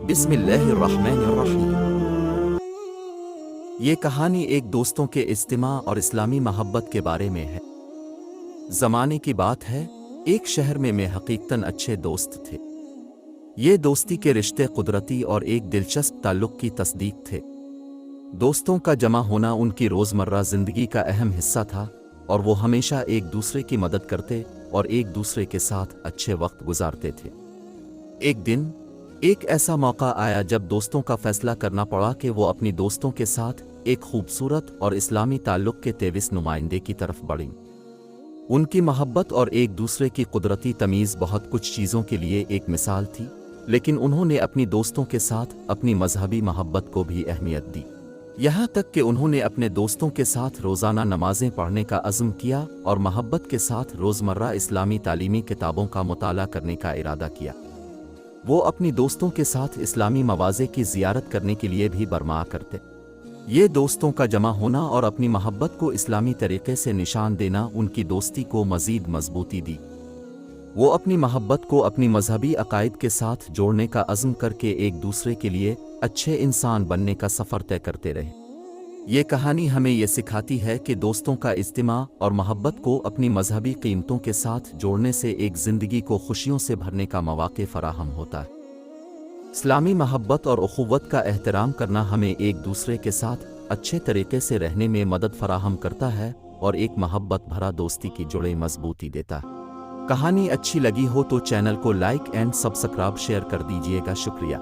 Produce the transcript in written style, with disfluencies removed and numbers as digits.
بسم اللہ الرحمن الرحیم۔ یہ کہانی ایک دوستوں کے اجتماع اور اسلامی محبت کے بارے میں ہے۔ زمانے کی بات ہے، ایک شہر میں حقیقتاً اچھے دوست تھے۔ یہ دوستی کے رشتے قدرتی اور ایک دلچسپ تعلق کی تصدیق تھے۔ دوستوں کا جمع ہونا ان کی روزمرہ زندگی کا اہم حصہ تھا، اور وہ ہمیشہ ایک دوسرے کی مدد کرتے اور ایک دوسرے کے ساتھ اچھے وقت گزارتے تھے۔ ایک دن ایک ایسا موقع آیا جب دوستوں کا فیصلہ کرنا پڑا کہ وہ اپنی دوستوں کے ساتھ ایک خوبصورت اور اسلامی تعلق کے تیوس نمائندے کی طرف بڑھیں۔ ان کی محبت اور ایک دوسرے کی قدرتی تمیز بہت کچھ چیزوں کے لیے ایک مثال تھی، لیکن انہوں نے اپنی دوستوں کے ساتھ اپنی مذہبی محبت کو بھی اہمیت دی، یہاں تک کہ انہوں نے اپنے دوستوں کے ساتھ روزانہ نمازیں پڑھنے کا عزم کیا اور محبت کے ساتھ روزمرہ اسلامی تعلیمی کتابوں کا مطالعہ کرنے کا ارادہ کیا۔ وہ اپنی دوستوں کے ساتھ اسلامی مواضع کی زیارت کرنے کے لیے بھی برمایا کرتے۔ یہ دوستوں کا جمع ہونا اور اپنی محبت کو اسلامی طریقے سے نشان دینا ان کی دوستی کو مزید مضبوطی دی۔ وہ اپنی محبت کو اپنی مذہبی عقائد کے ساتھ جوڑنے کا عزم کر کے ایک دوسرے کے لیے اچھے انسان بننے کا سفر طے کرتے رہے۔ یہ کہانی ہمیں یہ سکھاتی ہے کہ دوستوں کا اجتماع اور محبت کو اپنی مذہبی قیمتوں کے ساتھ جوڑنے سے ایک زندگی کو خوشیوں سے بھرنے کا مواقع فراہم ہوتا ہے۔ اسلامی محبت اور اخوت کا احترام کرنا ہمیں ایک دوسرے کے ساتھ اچھے طریقے سے رہنے میں مدد فراہم کرتا ہے اور ایک محبت بھرا دوستی کی جڑیں مضبوطی دیتا ہے۔ کہانی اچھی لگی ہو تو چینل کو لائک اینڈ سبسکرائب شیئر کر دیجیے گا۔ شکریہ۔